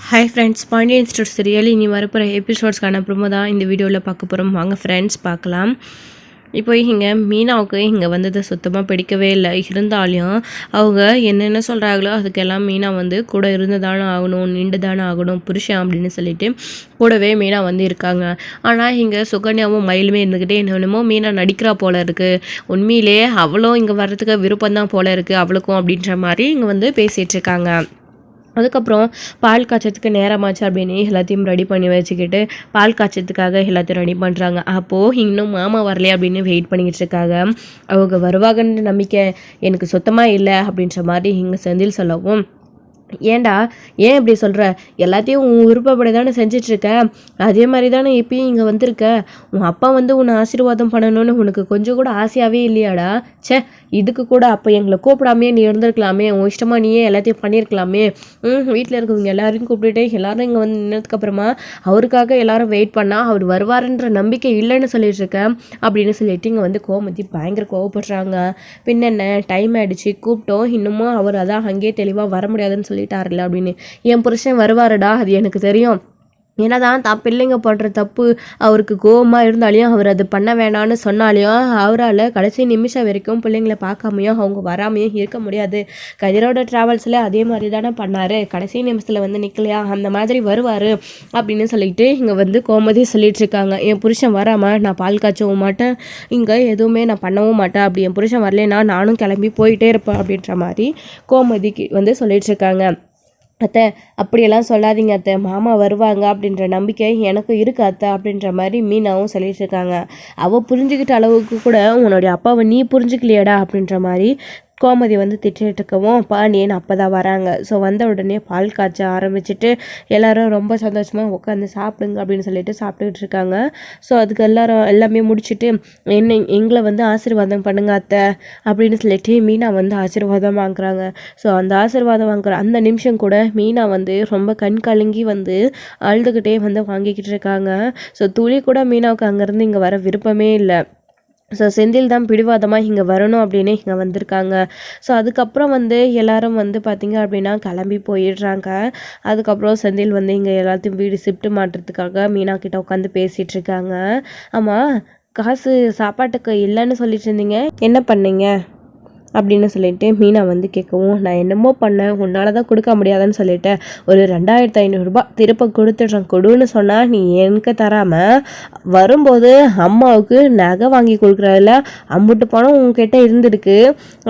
Hi friends, Pandian institute serial இனி வரப்போகிற எபிசோட்ஸ்க்கான promo தான் இந்த வீடியோவில் பார்க்க போகிறோம். வாங்க ஃப்ரெண்ட்ஸ் பார்க்கலாம். இப்போ இங்கே மீனாவுக்கு இங்கே வந்தது சுத்தமாக பிடிக்கவே இல்லை. இருந்தாலும் அவங்க என்னென்ன சொல்கிறாங்களோ அதுக்கெல்லாம் மீனா வந்து கூட இருந்து தானே ஆகணும், நின்று தானே ஆகணும் புருஷன் அப்படின்னு சொல்லிட்டு கூடவே மீனா வந்து இருக்காங்க. ஆனால் இங்கே சுகன்யாவும் மயிலுமே இருந்துக்கிட்டே என்னென்னமோ மீனா நடிக்கிறா போல இருக்குது, உண்மையிலே அவளும் இங்கே வர்றதுக்கு விருப்பம்தான் போல இருக்குது அவளுக்கும் அப்படின்ற மாதிரி இங்கே வந்து பேசிகிட்டு இருக்காங்க. அதுக்கப்புறம் பால் காய்ச்சத்துக்கு நேரமாச்சு அப்படின்னு எல்லாத்தையும் ரெடி பண்ணி வச்சுக்கிட்டு பால் காய்ச்சத்துக்காக எல்லாத்தையும் ரெடி பண்ணுறாங்க. அப்போது இன்னும் மாமா வரலையே அப்படின்னு வெயிட் பண்ணிக்கிட்டு இருக்காங்க. அவங்க வருவாங்கன்ற நம்பிக்கை எனக்கு சுத்தமாக இல்லை அப்படின்ற மாதிரி இங்கே செந்தில் சொல்லவும், ஏண்டா ஏன் இப்படி சொல்கிற, எல்லாத்தையும் உன் விருப்பப்படி தானே செஞ்சிட்ருக்க, அதே மாதிரி தானே இப்பயும் இங்கே வந்திருக்க, உன் அப்பா வந்து உன்னை ஆசீர்வாதம் பண்ணணும்னு உனக்கு கொஞ்சம் கூட ஆசையாகவே இல்லையாடா, சே இதுக்கு கூட அப்போ எங்களை கூப்பிடாமே நீ இருந்திருக்கலாமே, உன் இஷ்டமாக நீயே எல்லாத்தையும் பண்ணியிருக்கலாமே, வீட்டில் இருக்கவங்க எல்லாரையும் கூப்பிட்டுட்டு எல்லாரும் இங்கே வந்து நின்னதுக்கப்புறமா அவருக்காக எல்லாரும் வெயிட் பண்ணால் அவர் வருவாருன்ற நம்பிக்கை இல்லைன்னு சொல்லிட்டுருக்கேன் அப்படின்னு சொல்லிட்டு இங்கே வந்து கோமதி பயங்கர கோவப்படுறாங்க. பின்னென்ன டைம் ஆகிடுச்சு, கூப்பிட்டோம், இன்னமும் அவர் அதான் அங்கேயே தெளிவாக வர முடியாதுன்னு சொல்லிட்டாருல்ல அப்படின்னு. என் புருஷன் வருவாருடா, அது எனக்கு தெரியும், என்னதான் தான் பிள்ளைங்க பண்ணுற தப்பு அவருக்கு கோபமாக இருந்தாலையும் அவர் அது பண்ண வேணான்னு சொன்னாலையும் அவரால் கடைசி நிமிஷம் வரைக்கும் பிள்ளைங்களை பார்க்காமையும் அவங்க வராமையும் இருக்க முடியாது. கதிரோட ட்ராவல்ஸில் அதே மாதிரி தானே பண்ணார், கடைசி நிமிஷத்தில் வந்து நிற்கலையா, அந்த மாதிரி வருவார் அப்படின்னு சொல்லிட்டு இங்கே வந்து கோமதி சொல்லிகிட்ருக்காங்க. என் புருஷன் வராமல் நான் பால் காய்ச்சவும் மாட்டேன், இங்கே எதுவுமே நான் பண்ணவும் மாட்டேன், அப்படி என் புருஷன் வரலைன்னா நானும் கிளம்பி போயிட்டே இருப்பேன் அப்படின்ற மாதிரி கோமதிக்கு வந்து சொல்லிகிட்ருக்காங்க. அத்தை அப்படியெல்லாம் சொல்லாதீங்க அத்தை, மாமா வருவாங்க அப்படின்ற நம்பிக்கை எனக்கு இருக்கு அத்தை அப்படின்ற மாதிரி மீனாவும் சொல்லிட்டு இருக்காங்க. அவள் புரிஞ்சுக்கிட்ட அளவுக்கு கூட உன்னுடைய அப்பாவை நீ புரிஞ்சுக்கலையடா அப்படின்ற மாதிரி கோமதி வந்து திட்டிகிட்டு இருக்கவும் பாண்டியன் அப்போ தான் வராங்க. ஸோ வந்த உடனே பால் காய்ச்ச ஆரம்பிச்சுட்டு எல்லாரும் ரொம்ப சந்தோஷமாக உட்காந்து சாப்பிடுங்க அப்படின்னு சொல்லிட்டு சாப்பிட்டுக்கிட்டு இருக்காங்க. ஸோ அதுக்கு எல்லாமே முடிச்சுட்டு எங்களை வந்து ஆசீர்வாதம் பண்ணுங்க அத்தை அப்படின்னு சொல்லிட்டு மீனா வந்து ஆசீர்வாதம் வாங்குறாங்க. ஸோ அந்த ஆசீர்வாதம் வாங்குற அந்த நிமிஷம் கூட மீனா வந்து ரொம்ப கண் கலங்கி வந்து அழுதுகிட்டே வந்து வாங்கிக்கிட்டு இருக்காங்க. ஸோ துளி கூட மீனாவுக்கு அங்கேருந்து இங்கே வர விருப்பமே இல்லை. ஸோ செந்தில் தான் பிடிவாதமாக இங்கே வரணும் அப்படின்னு இங்கே வந்திருக்காங்க. ஸோ அதுக்கப்புறம் வந்து எல்லாரும் வந்து பார்த்திங்க அப்படின்னா கிளம்பி போயிடுறாங்க. அதுக்கப்புறம் செந்தில் வந்து இங்கே எல்லாத்தையும் வீடு ஷிஃப்ட் மாட்டுறதுக்காக மீனா கிட்ட உட்காந்து பேசிகிட்டு இருக்காங்க. ஆமாம், காசு சாப்பாட்டுக்கு இல்லைன்னு சொல்லிட்டு இருந்தீங்க, என்ன பண்ணீங்க அப்படின்னு சொல்லிட்டு மீனா வந்து கேட்கவும், நான் என்னமோ பண்ணேன், உன்னால் தான் கொடுக்க முடியாதுன்னு சொல்லிட்டேன், ஒரு 2500 திருப்ப கொடுத்துட்றேன் கொடுன்னு சொன்னால் நீ எனக்கு தராமல் வரும்போது அம்மாவுக்கு நகை வாங்கி கொடுக்குறதில்ல, அம்புட்டு பணம் உங்ககிட்ட இருந்திருக்கு,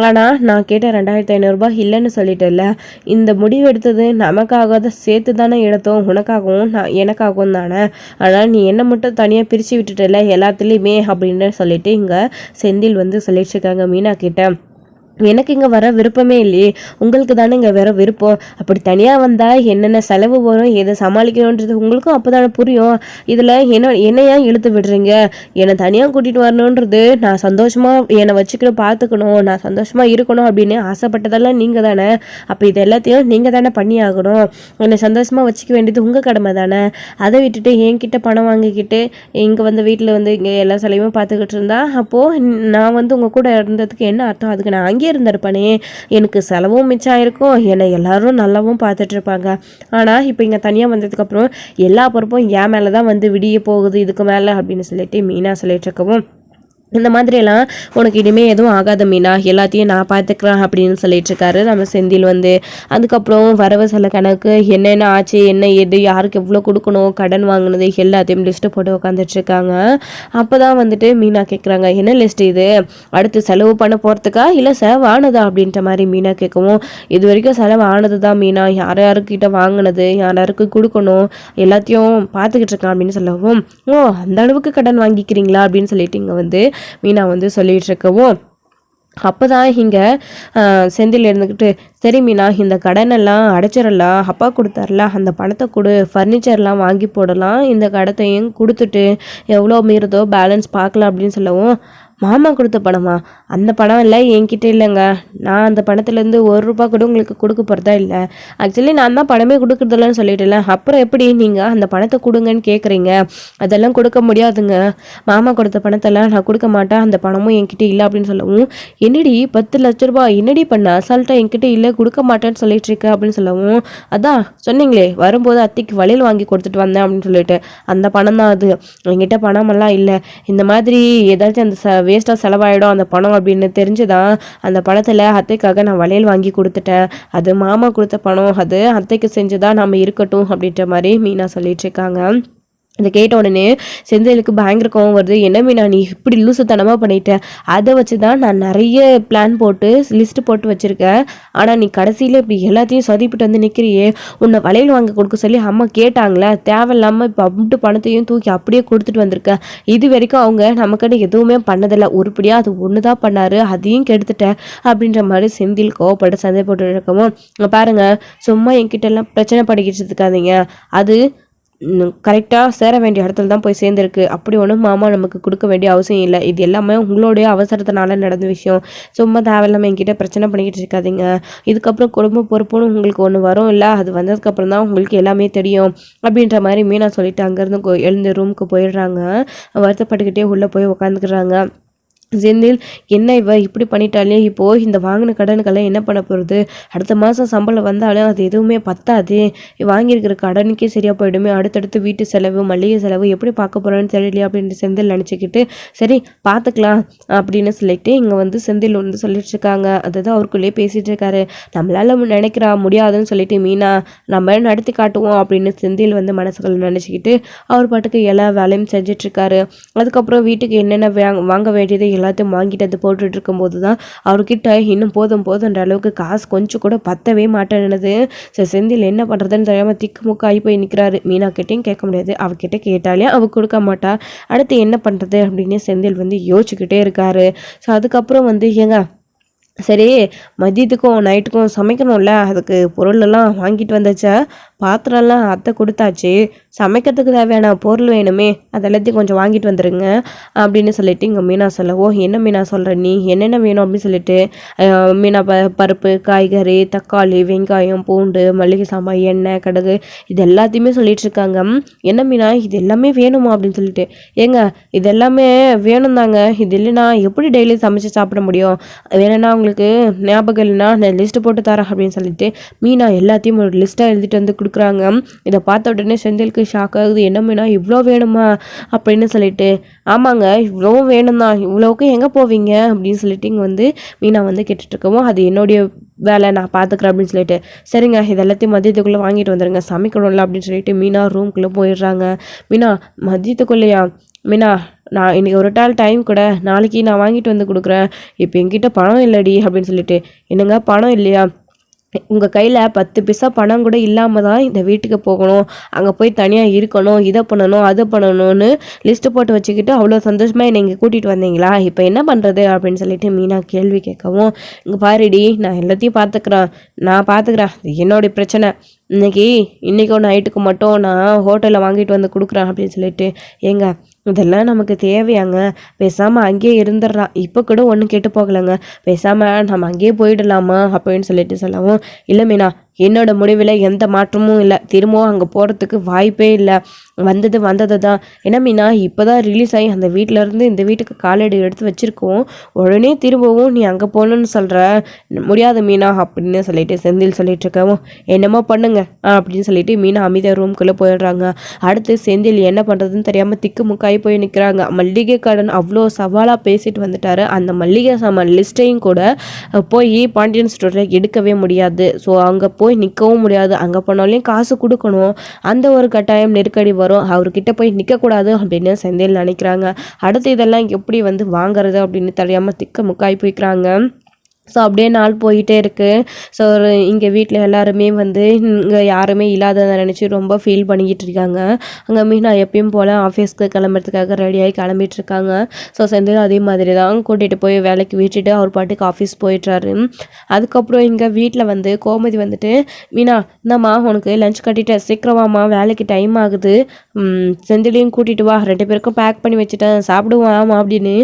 ஆனால் நான் கேட்ட 2500 இல்லைன்னு சொல்லிட்டேல்ல, இந்த முடிவு எடுத்தது நமக்காக தான் சேர்த்து தானே எடுத்தோம், உனக்காகவும் நான் எனக்காகவும் தானே, ஆனால் நீ என்ன மட்டும் தனியாக பிரித்து விட்டுட்டல எல்லாத்துலேயுமே அப்படின்னு சொல்லிட்டு இங்கே செந்தில் வந்து சொல்லிட்டு இருக்காங்க மீனா கிட்ட. எனக்கு இங்கே வர விருப்பமே இல்லையே, உங்களுக்கு தானே இங்கே வர விருப்பம், அப்படி தனியாக வந்தால் என்னென்ன செலவு வரும், எதை சமாளிக்கணுன்றது உங்களுக்கும் அப்போ தானே புரியும், இதில் என்னையா இழுத்து விடுறீங்க, என்னை தனியாக கூட்டிகிட்டு வரணுன்றது நான் சந்தோஷமாக என்னை வச்சுக்கிட்டு பார்த்துக்கணும், நான் சந்தோஷமாக இருக்கணும் அப்படின்னு ஆசைப்பட்டதெல்லாம் நீங்கள் தானே, அப்போ இது எல்லாத்தையும் நீங்கள் தானே பண்ணி ஆகணும், என்னை சந்தோஷமாக வச்சுக்க வேண்டியது உங்கள் கடமை தானே, அதை விட்டுட்டு என்கிட்ட பணம் வாங்கிக்கிட்டு இங்கே வந்து வீட்டில் வந்து இங்கே எல்லா செலவையும் பார்த்துக்கிட்டு இருந்தா அப்போது நான் வந்து உங்கள் கூட இருந்ததுக்கு என்ன அர்த்தம், அதுக்கு நான் இருந்திருப்பானே, எனக்கு செலவும் மிச்சம் ஆயிருக்கும், என்னை எல்லாரும் நல்லாவும் பார்த்துட்டு இருப்பாங்க, ஆனால் இப்போ இங்கே தனியாக வந்ததுக்கப்புறம் எல்லா பொறுப்பும் என் மேலே தான் வந்து விடிய போகுது இதுக்கு மேலே அப்படின்னு சொல்லிட்டு மீனா சொல்லிட்டு இருக்கவும், இந்த மாதிரியெல்லாம் உனக்கு இனிமேல் எதுவும் ஆகாத மீனா, எல்லாத்தையும் நான் பார்த்துக்கிறேன் அப்படின்னு சொல்லிட்டு இருக்காரு நம்ம செந்தில் வந்து. அதுக்கப்புறம் வரவு செல கணக்கு என்னென்ன ஆச்சு, என்ன எது யாருக்கு எவ்வளோ கொடுக்கணும், கடன் வாங்கினது எல்லாத்தையும் லிஸ்ட்டு போட்டு உட்காந்துட்டு இருக்காங்க. அப்போ தான் வந்துட்டு மீனா கேட்குறாங்க, என்ன லிஸ்ட் இது, அடுத்து செலவு பண்ண போகிறதுக்கா இல்லை செலவு ஆனதா அப்படின்ற மாதிரி மீனா கேட்கவும், இது வரைக்கும் செலவு ஆனது தான் மீனா, யார் யாருக்கிட்ட வாங்கினது யார் யாருக்கு கொடுக்கணும் எல்லாத்தையும் பார்த்துக்கிட்டு இருக்கான் அப்படின்னு சொல்லவும், ஓ அந்த அளவுக்கு கடன் வாங்கிக்கிறீங்களா அப்படின்னு சொல்லிட்டு இங்கே வந்து மீனா வந்து சொல்லிட்டு இருக்கவும், அப்போ தான் இங்கே செந்தில் இருந்துக்கிட்டு, சரி மீனா இந்த கடனெல்லாம் அடைச்சிடலாம், அப்பா கொடுத்தார்ல அந்த பணத்தை கொடு, ஃபர்னிச்சர்லாம் வாங்கி போடலாம், இந்த கடத்தையும் கொடுத்துட்டு எவ்வளோ மீறுதோ பேலன்ஸ் பார்க்கலாம் அப்படின்னு சொல்லவும், மாமா கொடுத்த பணமா? அந்த பணம் இல்லை என்கிட்ட இல்லைங்க. நான் அந்த பணத்துலேருந்து ₹1 கூட உங்களுக்கு கொடுக்க போகிறதா இல்லை. ஆக்சுவலி நான் தான் பணமே கொடுக்குறதில்லன்னு சொல்லிட்டேன்ல, அப்புறம் எப்படி நீங்கள் அந்த பணத்தை கொடுங்கன்னு கேட்குறீங்க? அதெல்லாம் கொடுக்க முடியாதுங்க. மாமா கொடுத்த பணத்தெல்லாம் நான் கொடுக்க மாட்டேன், அந்த பணமும் என்கிட்ட இல்லை அப்படின்னு சொல்லவும், என்னடி ₹10,00,000 என்னடி பண்ண அசால்ட்டாக என்கிட்ட இல்லை கொடுக்க மாட்டேன்னு சொல்லிட்டு இருக்க அப்படின்னு சொல்லவும், அதான் சொன்னீங்களே வரும்போது அத்தைக்கு வளையல் வாங்கி கொடுத்துட்டு வந்தேன் அப்படின்னு சொல்லிட்டு, அந்த பணம் தான் அது. என்கிட்ட பணமெல்லாம் இல்லை. இந்த மாதிரி ஏதாச்சும் அந்த வேஸ்ட்டாக செலவாயிடும் அந்த பணம் அப்படின்னு தெரிஞ்சுதான் அந்த பணத்தில் அத்தைக்காக நான் வளையல் வாங்கி கொடுத்துட்டேன். அது மாமா கொடுத்த பணம், அது அத்தைக்கு செஞ்சுதான் நம்ம இருக்கட்டும் அப்படின்ற மாதிரி மீனா சொல்லிட்டு இருக்காங்க. இதை கேட்ட உடனே செந்திலுக்கு பயங்கர கோவம் வருது. என்ன மீனா நீ இப்படி லூசுத்தனமாக பண்ணிட்டேன், அதை வச்சு தான் நான் நிறைய பிளான் போட்டு லிஸ்ட்டு போட்டு வச்சுருக்கேன். ஆனால் நீ கடைசியில் இப்படி எல்லாத்தையும் சொதிப்பிட்டு வந்து நிற்கிறியே. உன்னை வளையல் வாங்க கொடுக்க சொல்லி அம்மா கேட்டாங்களே, தேவையில்லாமல் இப்போ அம்பிட்டு பணத்தையும் தூக்கி அப்படியே கொடுத்துட்டு வந்திருக்கேன். இது வரைக்கும் அவங்க நமக்கிட்ட எதுவுமே பண்ணதில்லை, உருப்படியாக அது ஒன்று தான் பண்ணார், அதையும் கெடுத்துட்டேன் அப்படின்ற மாதிரி செந்தில் கோவப்பட்டு சந்தை போட்டு இருக்கவும், பாருங்கள் சும்மா என்கிட்ட எல்லாம் பிரச்சனை படிக்கிட்டு இருக்காதீங்க. அது கரெக்டாக சேர வேண்டிய இடத்துல தான் போய் சேர்ந்துருக்கு. அப்படி ஒன்றும் மாமா நமக்கு கொடுக்க வேண்டிய அவசியம் இல்லை. இது எல்லாமே உங்களுடைய அவசரத்தினால நடந்த விஷயம். சும்மா தேவையில்லாமல் என்கிட்ட பிரச்சனை பண்ணிக்கிட்டு இருக்காதீங்க. இதுக்கப்புறம் குடும்ப பொறுப்புன்னு உங்களுக்கு ஒன்று வரும் இல்லை, அது வந்ததுக்கப்புறம் தான் உங்களுக்கு எல்லாமே தெரியும் அப்படின்ற மாதிரி மீனா சொல்லிட்டு அங்கேருந்து எழுந்து ரூமுக்கு போயிடுறாங்க. வருத்தப்பட்டுக்கிட்டே உள்ளே போய் உட்காந்துக்கிறாங்க. செந்தில் என்ன இவ இப்படி பண்ணிட்டாலே, இப்போது இந்த வாங்கின கடனுக்கெல்லாம் என்ன பண்ண போகிறது? அடுத்த மாதம் சம்பளம் வந்தாலும் அது எதுவுமே பத்தாது. வாங்கியிருக்கிற கடனுக்கே சரியாக போயிடுமே. அடுத்தடுத்து வீட்டு செலவு, மளிகை செலவு எப்படி பார்க்க போகிறோன்னு தெரியலையா அப்படின்னு செந்தில் நினச்சிக்கிட்டு, சரி பார்த்துக்கலாம் அப்படின்னு சொல்லிட்டு இங்கே வந்து செந்தில் வந்து சொல்லிட்டு இருக்காங்க. அதுதான் அவருக்குள்ளேயே பேசிகிட்டு இருக்காரு. நம்மளால நினைக்கிறா முடியாதுன்னு சொல்லிட்டு மீனா நம்ம நடத்தி காட்டுவோம் அப்படின்னு செந்தில் வந்து மனசுக்குள்ள நினச்சிக்கிட்டு அவர் பாட்டுக்கு எல்லா வேலையும் செஞ்சிட்ருக்காரு. அதுக்கப்புறம் வீட்டுக்கு என்னென்ன வாங்க வேண்டியது எல்லாத்தையும் வாங்கிட்டு அது போட்டுட்டு இருக்கும்போது தான் அவர்கிட்ட இன்னும் போதுன்ற அளவுக்கு காசு கொஞ்சம் கூட பத்தவே மாட்டேன்னுது. செந்தில் என்ன பண்ணுறதுன்னு தெரியாமல் திக்குமுக்காகி போய் நிற்கிறாரு. மீனா கிட்டையும் கேட்க முடியாது, அவகிட்ட கேட்டாலே அவள் கொடுக்க மாட்டா. அடுத்து என்ன பண்ணுறது அப்படின்னு செந்தில் வந்து யோசிச்சுக்கிட்டே இருக்காரு. ஸோ அதுக்கப்புறம் வந்து ஏங்க சரி மதியத்துக்கும் நைட்டுக்கும் சமைக்கணும்ல, அதுக்கு பொருளெல்லாம் வாங்கிட்டு வந்தாச்சா? பாத்திரம்லாம் அத்தை கொடுத்தாச்சு, சமைக்கிறதுக்கு தேவையான பொருள் வேணுமே, அதெல்லாத்தையும் கொஞ்சம் வாங்கிட்டு வந்துடுங்க அப்படின்னு சொல்லிட்டு இங்கே மீனா சொல்லவோ, என்ன மீனா சொல்கிற நீ, என்னென்ன வேணும் அப்படின்னு சொல்லிட்டு மீனா பருப்பு, காய்கறி, தக்காளி, வெங்காயம், பூண்டு, மளிகை சாமான், எண்ணெய், கடுகு இது எல்லாத்தையுமே சொல்லிட்டு இருக்காங்க. என்ன மீனா இது எல்லாமே வேணுமா அப்படின்னு சொல்லிட்டு, ஏங்க இது எல்லாமே வேணும் தாங்க, இது இல்லைன்னா எப்படி டெய்லி சமைச்சு சாப்பிட முடியும்? வேணும்னா உங்களுக்கு ஞாபகம் இல்லைன்னா நான் லிஸ்ட்டு போட்டு தரேன் அப்படின்னு சொல்லிட்டு மீனா எல்லாத்தையும் ஒரு லிஸ்ட்டாக எழுதிட்டு வந்து கொடுக்குறாங்க. இதை பார்த்த உடனே செந்திலுக்கு ஷாக் ஆகுது. என்ன மீனா இவ்வளோ வேணுமா அப்படின்னு சொல்லிட்டு, ஆமாங்க இவ்வளோ வேணும் தான், இவ்வளோவுக்கு எங்கே போவீங்க அப்படின்னு சொல்லிட்டு இங்கே வந்து மீனா வந்து கேட்டுட்டு இருக்கவும், அது என்னுடைய வேலை நான் பார்த்துக்கிறேன் அப்படின்னு சொல்லிட்டு, சரிங்க இது எல்லாத்தையும் மதியத்துக்குள்ளே வாங்கிட்டு வந்துடுங்க, சமைக்கணும்ல அப்படின்னு சொல்லிட்டு மீனா ரூம்குள்ளே போயிடுறாங்க. மீனா மதியத்துக்குள்ளேயா? மீனா நான் இன்றைக்கி ஒரு டைம் கூட, நாளைக்கு நான் வாங்கிட்டு வந்து கொடுக்குறேன், இப்போ என்கிட்ட பணம் இல்லடி அப்படின்னு சொல்லிட்டு, என்னங்க பணம் இல்லையா? உங்கள் கையில் 10 பைசா பணம் கூட இல்லாமல் தான் இந்த வீட்டுக்கு போகணும், அங்கே போய் தனியாக இருக்கணும், இதை பண்ணணும் அதை பண்ணணும்னு லிஸ்ட்டு போட்டு வச்சுக்கிட்டு அவ்வளோ சந்தோஷமாக என்னை இங்கே கூட்டிகிட்டு வந்தீங்களா? இப்போ என்ன பண்ணுறது அப்படின்னு சொல்லிட்டு மீனா கேள்வி கேட்கவும், இங்கே பாருடி நான் எல்லாத்தையும் பார்த்துக்கிறேன், என்னோடைய பிரச்சனை, இன்றைக்கும் நைட்டுக்கு மட்டும் நான் ஹோட்டலில் வாங்கிட்டு வந்து கொடுக்குறேன் அப்படின்னு சொல்லிட்டு, ஏங்க இதெல்லாம் நமக்கு தேவையாங்க? பேசாமல் அங்கேயே இருந்துடலாம், இப்போ கூட ஒன்றும் கெட்டு போகலைங்க, பேசாமல் நம்ம அங்கேயே போயிடலாமா அப்படின்னு சொல்லிட்டு சொல்லவும், இல்லை மீனா என்னோட முடிவில் எந்த மாற்றமும் இல்லை, திரும்பவும் அங்கே போகிறதுக்கு வாய்ப்பே இல்லை, வந்தது தான். ஏன்னா மீனா இப்போ தான் ரிலீஸ் ஆகி அந்த வீட்டிலேருந்து இந்த வீட்டுக்கு காலடி எடுத்து வச்சுருக்கோம், உடனே திரும்பவும் நீ அங்கே போகணுன்னு சொல்கிற, முடியாது மீனா அப்படின்னு சொல்லிட்டு செந்தில் சொல்லிட்டு இருக்கவும், என்னமோ பண்ணுங்க அப்படின்னு சொல்லிட்டு மீனா அமைதியாக ரூம்குள்ளே போயிடுறாங்க. அடுத்து செந்தில் என்ன பண்ணுறதுன்னு தெரியாமல் திக்கு முக்காய் போய் நிற்கிறாங்க. மல்லிகை கடன் அவ்வளோ சவாலாக பேசிட்டு வந்துட்டாரு. அந்த மல்லிகை சாமான் லிஸ்ட்டையும் கூட போய் பாண்டியன் ஸ்டோரில் எடுக்கவே முடியாது. ஸோ அங்கே போய் நிற்கவும் முடியாது, அங்கே போனாலையும் காசு கொடுக்கணும், அந்த ஒரு கட்டாயம் நெருக்கடி வரும், அவர்கிட்ட போய் நிற்கக்கூடாது அப்படின்னு செந்தில் நினைக்கிறாங்க. அடுத்து இதெல்லாம் எப்படி வந்து வாங்குறது அப்படின்னு தெரியாமல் திக்க முக்காய் போய்க்கிறாங்க. ஸோ அப்படியே நாள் போயிட்டே இருக்குது. ஸோ இங்கே வீட்டில் எல்லாருமே வந்து இங்கே யாருமே இல்லாததை நினச்சி ரொம்ப ஃபீல் பண்ணிக்கிட்டு இருக்காங்க. அங்கே மீனா எப்பயும் போல் ஆஃபீஸ்க்கு கிளம்புறதுக்காக ரெடியாகி கிளம்பிட்டு இருக்காங்க. ஸோ செந்தில் அதே மாதிரி தான் கூட்டிகிட்டு போய் வேலைக்கு விட்டுட்டு அவர் பாட்டுக்கு ஆஃபீஸ் போயிட்டுறாரு. அதுக்கப்புறம் இங்கே வீட்டில் வந்து கோமதி வந்துட்டு, மீனா இந்தாம்மா உனக்கு லஞ்ச் கட்டிட்டேன், சீக்கிரமாம்மா வேலைக்கு டைம் ஆகுது, செந்திலையும் கூட்டிகிட்டு வா, 2 பேருக்கும் பேக் பண்ணி வச்சுட்டேன், சாப்பிடுவாமா அப்படின்னு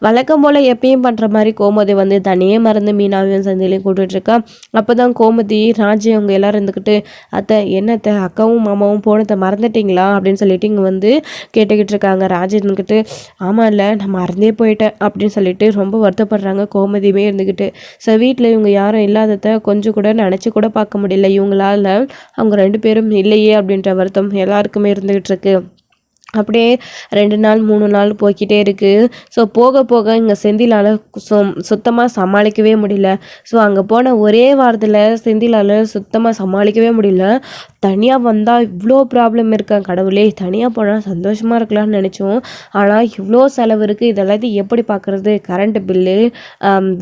வழக்கம் போல் எப்பயும் பண்ணுற மாதிரி கோமதி வந்து தனியே மறந்து மீனாவையும் செந்திலையும் கூட்டிட்டு இருக்கா. அப்போ தான் கோமதி ராஜி அவங்க எல்லாரும் இருந்துக்கிட்டு, அத்தை என்னத்தை அக்காவும் மாமாவும் போனதை மறந்துட்டிங்களா அப்படின்னு சொல்லிட்டு இங்கே வந்து கேட்டுக்கிட்டு இருக்காங்க. ராஜி இருந்துக்கிட்டு, ஆமாம் இல்லை நான் மறந்தே போயிட்டேன் அப்படின்னு சொல்லிட்டு ரொம்ப வருத்தப்படுறாங்க. கோமதியுமே இருந்துக்கிட்டு, ஸோ வீட்டில் இவங்க யாரும் இல்லாததை கொஞ்சம் கூட நினச்சி கூட பார்க்க முடியல இவங்களால, அவங்க 2 பேரும் இல்லையே அப்படின்ற வருத்தம் எல்லாருக்குமே இருந்துக்கிட்டு இருக்கு. அப்படியே 2 நாள் 3 நாள் போய்க்கிட்டே இருக்குது. ஸோ போக போக இங்கே செந்திலால் சுத்தமாக சமாளிக்கவே முடியல. ஸோ அங்கே போன ஒரே வாரத்தில் செந்திலால் சுத்தமாக சமாளிக்கவே முடியல. தனியாக வந்தால் இவ்வளோ ப்ராப்ளம் இருக்கா கடவுளே, தனியாக போனால் சந்தோஷமாக இருக்கலாம்னு நினச்சோம். ஆனால் இவ்வளோ செலவு இருக்குது, இதெல்லாத்தையும் எப்படி பார்க்குறது? கரண்ட்டு பில்லு,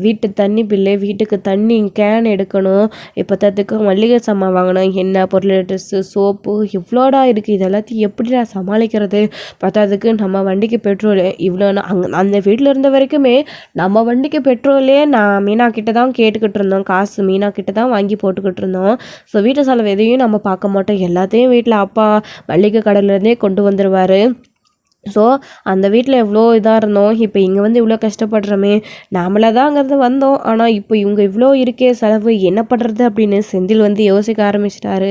வீட்டு தண்ணி பில்லு, வீட்டுக்கு தண்ணி கேன் எடுக்கணும், இப்போத்துக்கு மளிகை சாமான் வாங்கணும், எண்ணெய் பொருள், ட்ரெஸ்ஸு, சோப்பு, இவ்வளோடா இருக்குது, இதெல்லாத்தையும் எப்படி நான் சமாளிக்கிறது? பத்தாததுக்கு நம்ம வண்டிக்கு பெட்ரோலு இவ்வளோ, அந்த வீட்டில் இருந்த வரைக்குமே நம்ம வண்டிக்கு பெட்ரோலே நான் மீனா கிட்ட தான் கேட்டுக்கிட்டு இருந்தோம், காசு மீனா கிட்ட தான் வாங்கி போட்டுக்கிட்டு இருந்தோம். ஸோ வீட்டு செலவு எதையும் நம்ம பார்க்க மாட்டோம், எல்லாத்தையும் வீட்டில் அப்பா மளிகை கடையிலேருந்தே கொண்டு வந்துடுவார். ஸோ அந்த வீட்டில் எவ்வளோ இதாக இருந்தோம், இப்போ இங்கே வந்து இவ்வளோ கஷ்டப்படுறோமே, நாமளாக தான் அங்கேருந்து வந்தோம், ஆனால் இப்போ இவங்க இவ்வளோ இருக்கே செலவு, என்ன பண்ணுறது அப்படின்னு செந்தில் வந்து யோசிக்க ஆரம்பிச்சிட்டாரு.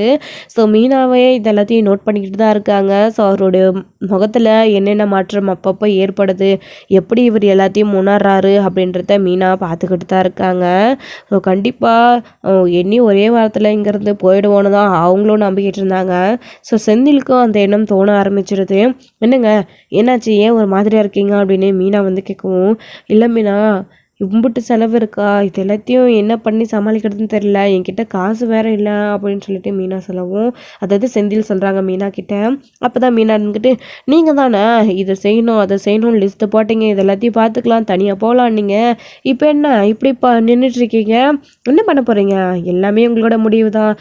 ஸோ மீனாவே இதெல்லாத்தையும் நோட் பண்ணிக்கிட்டு தான் இருக்காங்க. ஸோ அவருடைய முகத்தில் என்னென்ன மாற்றம் அப்பப்போ ஏற்படுது, எப்படி இவர் எல்லாத்தையும் உணர்றாரு அப்படின்றத மீனா பார்த்துக்கிட்டு தான் இருக்காங்க. ஸோ கண்டிப்பாக எண்ணி ஒரே வாரத்தில் இங்கேருந்து போயிடுவோன்னு தான் அவங்களும் நம்பிக்கிட்டு இருந்தாங்க. ஸோ செந்திலுக்கும் அந்த எண்ணம் தோண ஆரம்பிச்சிருது. என்னங்க என்னாச்சு, ஏன் ஒரு மாதிரியாக இருக்கீங்க அப்படின்னு மீனா வந்து கேட்கவும், இல்லை மீனா இம்புட்டு செலவு இருக்கா, இது எல்லாத்தையும் என்ன பண்ணி சமாளிக்கிறதுன்னு தெரியல, என்கிட்ட காசு வேற இல்லை அப்படின்னு சொல்லிட்டு மீனா சொல்லவும், அதாவது செந்தில் சொல்கிறாங்க மீனா கிட்ட. அப்போ தான் மீனா இருந்துக்கிட்டு, நீங்கள் தானே இதை செய்யணும் அதை செய்யணும் லிஸ்ட்டு போட்டிங்க, இது எல்லாத்தையும் பார்த்துக்கலாம், தனியாக போகலாம், நீங்கள் இப்போ என்ன இப்படி நின்றுட்டுருக்கீங்க, என்ன பண்ண போகிறீங்க, எல்லாமே உங்களோட முடிவு தான்,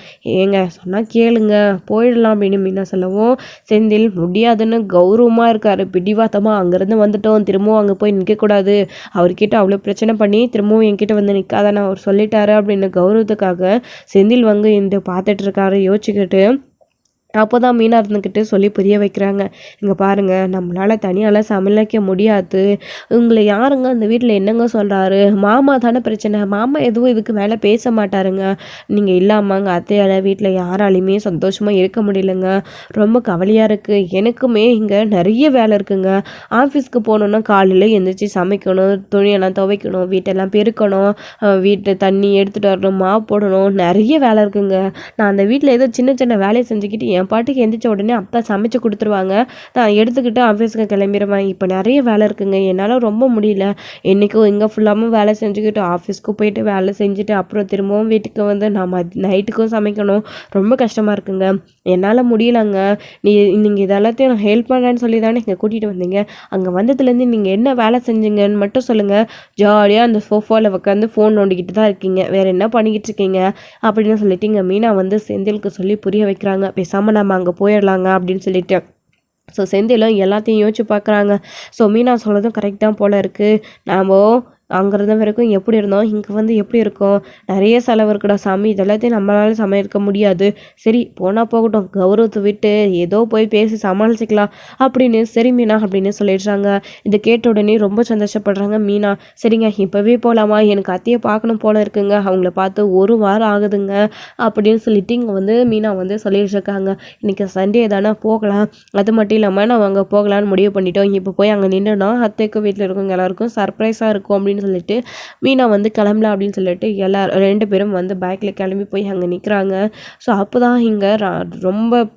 ஏங்க சொன்னால் கேளுங்க போயிடலாம் அப்படின்னு மீனா சொல்லவும், செந்தில் முடியாதுன்னு கௌரவமாக இருக்கார், பிடிவாதமாக, அங்கேருந்து வந்துட்டோம் திரும்பவும் அங்கே போய் நிற்கக்கூடாது, அவர்கிட்ட அவ்வளோ பிரச்சனை பண்ணி திரும்பவும் என்கிட்ட வந்து நிற்காதான்னு அவர் சொல்லிட்டாரு அப்படின்னு கௌரவத்துக்காக செந்தில் வந்து இந்த பார்த்துட்டு இருக்காரு யோசிச்சுக்கிட்டு. அப்போ தான் மீனா இருந்துக்கிட்டு சொல்லி புரிய வைக்கிறாங்க, இங்கே பாருங்கள் நம்மளால் தனியால் சமாளிக்க முடியாது, உங்களை யாருங்க அந்த வீட்டில் என்னங்க சொல்கிறாரு, மாமா தானே பிரச்சனை, மாமா எதுவும் இதுக்கு மேலே பேச மாட்டாருங்க, நீங்கள் இல்லாமங்க அத்தையால் வீட்டில் யாராலையுமே சந்தோஷமாக இருக்க முடியலங்க, ரொம்ப கவலையாக இருக்குது, எனக்குமே இங்கே நிறைய வேலை இருக்குங்க, ஆஃபீஸ்க்கு போகணுன்னா காலையில் எழுந்திரிச்சி சமைக்கணும், துணியெல்லாம் துவைக்கணும், வீட்டெல்லாம் பெருக்கணும், வீட்டு தண்ணி எடுத்துகிட்டு வரணும், மாவு போடணும், நிறைய வேலை இருக்குங்க, நான் அந்த வீட்டில் ஏதோ சின்ன சின்ன வேலையை செஞ்சுக்கிட்டு என் பாட்டுக்கு எந்திரிச்ச உடனே அப்பா சமைச்சு கொடுத்துருவாங்க, நான் எடுத்துக்கிட்டு ஆஃபீஸுக்கு கிளம்பிடுவேன், இப்போ நிறைய வேலை இருக்குங்க, என்னால் ரொம்ப முடியல, என்றைக்கும் இங்கே ஃபுல்லாமல் வேலை செஞ்சுக்கிட்டு ஆஃபீஸ்க்கு போயிட்டு வேலை செஞ்சுட்டு அப்புறம் திரும்பவும் வீட்டுக்கு வந்து நான் நைட்டுக்கும் சமைக்கணும், ரொம்ப கஷ்டமாக இருக்குங்க, என்னால் முடியலங்க, நீங்கள் இதெல்லாத்தையும் நான் ஹெல்ப் பண்ணுறேன்னு சொல்லி தானே இங்கே கூட்டிகிட்டு வந்தீங்க, அங்கே வந்ததுலேருந்து நீங்கள் என்ன வேலை செஞ்சீங்கன்னு மட்டும் சொல்லுங்கள், ஜாலியாக அந்த சோஃபாவில் உட்காந்து ஃபோன் நோண்டிக்கிட்டு தான் இருக்கீங்க, வேறு என்ன பண்ணிக்கிட்டு இருக்கீங்க அப்படின்னு சொல்லிட்டு இங்கே மீனா வந்து செந்திலுக்கு சொல்லி புரிய வைக்கிறாங்க, பேசாமல் நம்ம அங்கே போயிடலாங்க அப்படின்னு சொல்லிட்டு. ஸோ செந்திலும் எல்லாத்தையும் யோசிச்சு பார்க்குறாங்க. ஸோ மீனா சொல்கிறதும் கரெக்ட் தான் போல் இருக்குது, நாம் அங்கே இருந்த வரைக்கும் எப்படி இருந்தோம், இங்கே வந்து எப்படி இருக்கும், நிறைய செலவு இருக்குடா சாமி, இதெல்லாத்தையும் நம்மளால சமாளிக்க முடியாது, சரி போனால் போகட்டும், கௌரவத்தை விட்டு ஏதோ போய் பேசி சமாளிச்சிக்கலாம் அப்படின்னு, சரி மீனா அப்படின்னு சொல்லிடுறாங்க. இதை கேட்ட உடனே ரொம்ப சந்தோஷப்படுறாங்க மீனா. சரிங்க இப்போவே போகலாமா, எனக்கு அத்தையை பார்க்கணும் போல இருக்குங்க, அவங்கள பார்த்து 1 வாரம் ஆகுதுங்க அப்படின்னு சொல்லிட்டு இங்கே வந்து மீனா வந்து சொல்லிட்டு இருக்காங்க. இன்றைக்கி சண்டே தானே போகலாம், அது மட்டும் இல்லாமல் நம்ம அங்கே போகலான்னு முடிவு பண்ணிட்டோம், இப்போ போய் அங்கே நின்றுனா அத்தைக்கு வீட்டில் இருக்கவங்க எல்லாருக்கும் சர்ப்ரைஸாக இருக்கும் அப்படின்னு சொல்லிட்டு மீனா வந்து கிளம்பலாம் அப்படின்னு சொல்லிட்டு எல்லாரும் 2 பேரும் வந்து பைக்கில் கிளம்பி போய் அங்கே நிற்கிறாங்க. ஸோ அப்போ தான் இங்கே ரொம்ப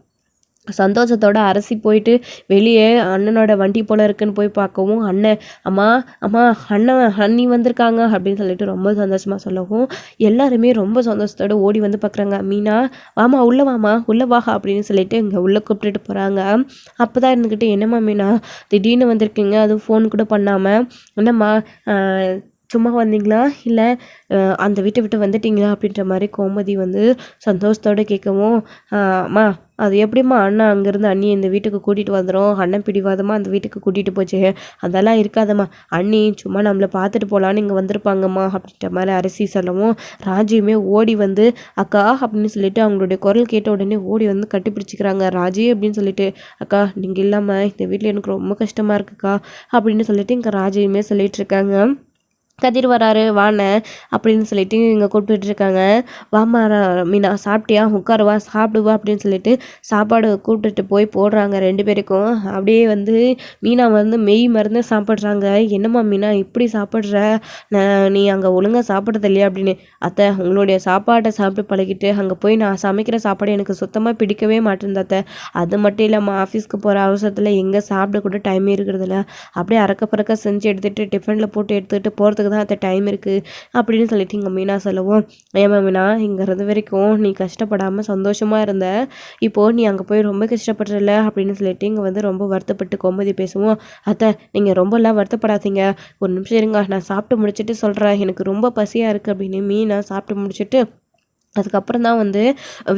சந்தோஷத்தோட அரசி போயிட்டு வெளியே அண்ணனோட வண்டி போல் இருக்குன்னு போய் பார்க்கவும், அண்ணன் அம்மா அம்மா அண்ணன் அண்ணி வந்திருக்காங்க அப்படின்னு சொல்லிட்டு ரொம்ப சந்தோஷமாக சொல்லவும், எல்லாருமே ரொம்ப சந்தோஷத்தோடு ஓடி வந்து பார்க்குறாங்க. மீனா வாமா உள்ளே வாமா உள்ளே வா அப்படின்னு சொல்லிட்டு இங்கே உள்ளே கூப்பிட்டுட்டு போகிறாங்க. அப்போ தான் இருந்துக்கிட்டு, என்னம்மா மீனா திடீர்னு வந்திருக்கீங்க, அதுவும் ஃபோன் கூட பண்ணாமல், என்னம்மா சும்மா வந்தீங்களா இல்லை அந்த வீட்டை விட்டு வந்துட்டீங்களா அப்படின்ற மாதிரி கோமதி வந்து சந்தோஷத்தோடு கேட்கவும், அம்மா அது எப்படிம்மா அண்ணன் அங்கேருந்து அண்ணி இந்த வீட்டுக்கு கூட்டிகிட்டு வந்துடும், அண்ணன் பிடிவாதமாக அந்த வீட்டுக்கு கூட்டிகிட்டு போச்சு, அதெல்லாம் இருக்காதம்மா, அண்ணி சும்மா நம்மளை பார்த்துட்டு போகலான்னு இங்கே வந்திருப்பாங்கம்மா அப்படின்ற மாதிரி அரசி சொல்லவும், ராஜியுமே ஓடி வந்து அக்கா அப்படின்னு சொல்லிட்டு அவங்களுடைய குரல் கேட்ட உடனே ஓடி வந்து கட்டி பிடிச்சிக்கிறாங்க. ராஜி அப்படின்னு சொல்லிட்டு, அக்கா நீங்கள் இல்லாமல் இந்த வீட்டில் எனக்கு ரொம்ப கஷ்டமாக இருக்குக்கா அப்படின்னு சொல்லிட்டு இங்கே ராஜியுமே சொல்லிட்டு இருக்காங்க. கதிர் வராரு வாண்ணே அப்படின்னு சொல்லிட்டு இங்கே கூப்பிட்டுட்டு இருக்காங்க. வாமா மீனா சாப்பிட்டியா, உட்காருவா சாப்பிடுவா அப்படின்னு சொல்லிட்டு சாப்பாடு கூப்பிட்டுட்டு போய் போடுறாங்க 2 பேருக்கும். அப்படியே வந்து மீனா வந்து மெய் மருந்து சாப்பிட்றாங்க. என்னம்மா மீனா இப்படி சாப்பிட்ற, நீ அங்கே ஒழுங்காக சாப்பிட்றது இல்லையா அப்படின்னு. அத்தை உங்களுடைய சாப்பாட்டை சாப்பிட்டு பழகிட்டு அங்கே போய் நான் சமைக்கிற சாப்பாடு எனக்கு சுத்தமாக பிடிக்கவே மாட்டேன் அத்தை. அது மட்டும் இல்லாமல் ஆஃபீஸ்க்கு போகிற அவசரத்தில் எங்கே சாப்பிட கூட டைமே இருக்கிறதில்ல, அப்படியே அறக்க பறக்க செஞ்சு எடுத்துகிட்டு டிஃபனில் போட்டு எடுத்துகிட்டு போகிறதுக்கு தான் அந்த டைம் இருக்குது அப்படின்னு சொல்லிட்டு இங்கே மீனா சொல்லவும், ஏமா மீனா இங்கே இருந்த வரைக்கும் நீ கஷ்டப்படாமல் சந்தோஷமாக இருந்த, இப்போது நீ அங்கே போய் ரொம்ப கஷ்டப்படுறல அப்படின்னு சொல்லிட்டு இங்கே வந்து ரொம்ப வருத்தப்பட்டு கோமதி பேசுவோம். அத்தை நீங்கள் ரொம்பலாம் வருத்தப்படாதீங்க, ஒரு நிமிஷம் இருங்க நான் சாப்பிட்டு முடிச்சுட்டு சொல்கிறேன், எனக்கு ரொம்ப பசியாக இருக்குது அப்படின்னு மீனா சாப்பிட்டு முடிச்சுட்டு அதுக்கப்புறம் தான் வந்து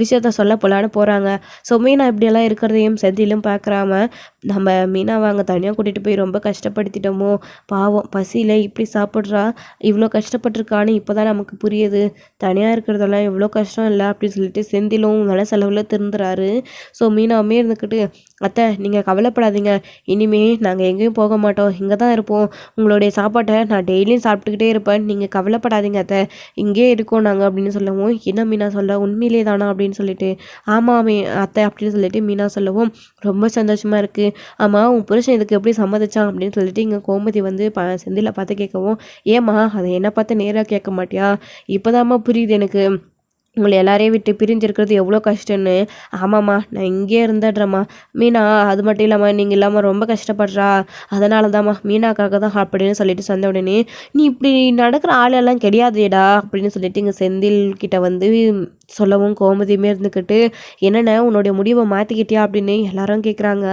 விஷயத்த சொல்ல போகலான்னு போகிறாங்க. ஸோ மீனா இப்படியெல்லாம் இருக்கிறதையும் செந்திலும் பார்க்குறாம, நம்ம மீனாவை அங்கே தனியாக கூட்டிகிட்டு போய் ரொம்ப கஷ்டப்படுத்திட்டோமோ, பாவம் பசியில் இப்படி சாப்பிட்றா, இவ்வளோ கஷ்டப்பட்டிருக்கான்னு இப்போ தான் நமக்கு புரியுது, தனியாக இருக்கிறதெல்லாம் எவ்வளோ கஷ்டம் இல்லை அப்படின்னு சொல்லிட்டு செந்திலும் மனசளவில் திருந்துறாரு. ஸோ மீனாவுமே இருந்துக்கிட்டு, அத்தை நீங்கள் கவலைப்படாதீங்க, இனிமே நாங்கள் எங்கேயும் போக மாட்டோம், இங்கே தான் இருப்போம், உங்களுடைய சாப்பாட்டை நான் டெய்லியும் சாப்பிட்டுக்கிட்டே இருப்பேன், நீங்கள் கவலைப்படாதீங்க அத்தை, இங்கே இருக்கோம் நாங்கள் அப்படின்னு சொல்லவும், என்ன மீனா சொல்ல உண்மையிலே தானா அப்படின்னு சொல்லிட்டு, ஆமாமே அத்தை அப்படின்னு சொல்லிட்டு மீனா சொல்லவும், ரொம்ப சந்தோஷமாக இருக்குது, ஆமாம் உன் புருஷன் இதுக்கு எப்படி சம்மதிச்சான் அப்படின்னு சொல்லிட்டு இங்கே கோமதி வந்து செந்தில பார்த்து கேட்கவும், ஏம்மா அதை என்னை பார்த்து நேராக கேட்க மாட்டியா, இப்போதாம்மா புரியுது எனக்கு உங்களை எல்லாரையும் விட்டு பிரிஞ்சிருக்கிறது எவ்வளோ கஷ்டம்னு. ஆமாம்மா நான் இங்கேயே இருந்துடுறேம்மா மீனா, அது மட்டும் இல்லாமல் நீங்கள் இல்லாமல் ரொம்ப கஷ்டப்படுறா, அதனால தாம்மா மீனாக்காக தான் அப்படின்னு சொல்லிட்டு சொன்ன உடனே, நீ இப்படி நடக்கிற ஆளெல்லாம் கிடையாதேடா அப்படின்னு சொல்லிட்டு இங்கே செந்தில் கிட்ட வந்து சொல்லவும், கோமதியுமே இருந்துக்கிட்டு, என்னென்ன உன்னுடைய முடிவை மாற்றிக்கிட்டியா அப்படின்னு எல்லாரும் கேட்குறாங்க.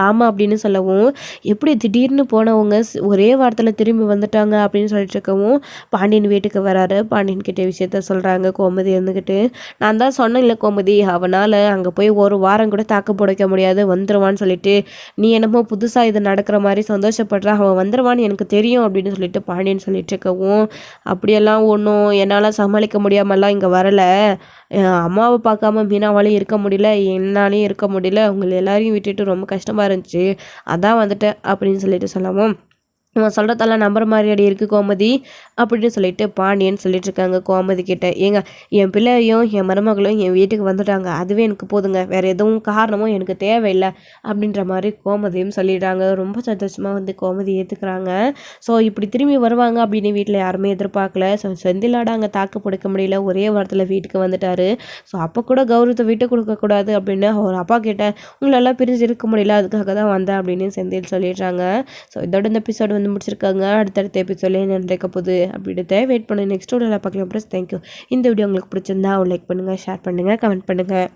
ஆமாம் அப்படின்னு சொல்லவும், எப்படி திடீர்னு போனவங்க ஒரே வாரத்தில் திரும்பி வந்துட்டாங்க அப்படின்னு சொல்லிட்டு இருக்கவும், பாண்டியன் வீட்டுக்கு வராரு. பாண்டியன் கிட்ட விஷயத்த சொல்கிறாங்க கோமதி இருந்துக்கிட்டு, நான் தான் சொன்னேன் இல்லை கோமதி, அவனால் அங்கே போய் ஒரு வாரம் கூட தாக்கு பிடிக்க முடியாது, வந்துடுவான்னு சொல்லிட்டு, நீ என்னமோ புதுசாக இது நடக்கிற மாதிரி சந்தோஷப்படுறா, அவன் வந்துடுவான்னு எனக்கு தெரியும் அப்படின்னு சொல்லிட்டு பாண்டியன் சொல்லிட்டு இருக்கவும், அப்படியெல்லாம் ஒன்றும் என்னால் சமாளிக்க முடியாமலாம் இங்கே வரலை, அம்மாவை பார்க்காம மீனாவாலையும் இருக்க முடியல, என்னாலையும் இருக்க முடியல, உங்களை எல்லாரையும் விட்டுட்டு ரொம்ப கஷ்டமாக இருந்துச்சு, அதான் வந்துட்டேன் அப்படின்னு சொல்லிட்டு சொல்லவும், இவன் சொல்கிறதெல்லாம் நம்புற மாதிரி அடி இருக்குது கோமதி அப்படின்னு சொல்லிட்டு பாண்டியன் சொல்லிட்டு இருக்காங்க கோமதி கிட்ட. ஏங்க என் பிள்ளையும் என் மருமகளும் என் வீட்டுக்கு வந்துட்டாங்க, அதுவே எனக்கு போதுங்க, வேறு எதுவும் காரணமும் எனக்கு தேவையில்லை அப்படின்ற மாதிரி கோமதியும் சொல்லிடுறாங்க. ரொம்ப சந்தோஷமாக வந்து கோமதி ஏற்றுக்கிறாங்க. ஸோ இப்படி திரும்பி வருவாங்க அப்படின்னு வீட்டில் யாருமே எதிர்பார்க்கல. ஸோ செந்திலாட அங்கே தாக்கு பிடிக்க முடியல, ஒரே வாரத்தில் வீட்டுக்கு வந்துட்டாரு. ஸோ அப்போ கூட கௌரவத்தை விட்டு கொடுக்கக்கூடாது அப்படின்னு அவர் அப்பா கிட்ட, உங்களெல்லாம் பிரிஞ்சு இருக்க முடியல, அதுக்காக தான் வந்தேன் அப்படின்னு செந்தில் சொல்லிடுறாங்க. ஸோ இதோட இந்த எபிசோடு வந்து முடிச்சிருக்காங்க. அடுத்தடுத்த எபிசோட்ல என்ன நடக்க போகுது அப்படின்றத வெயிட் பண்ணி நெக்ஸ்ட் வீடியோவில் பார்க்கலாம். Plus thank you. இந்த வீடியோ உங்களுக்கு பிடிச்சிருந்தா லைக் பண்ணுங்கள், ஷேர் பண்ணுங்கள், கமெண்ட் பண்ணுங்கள்.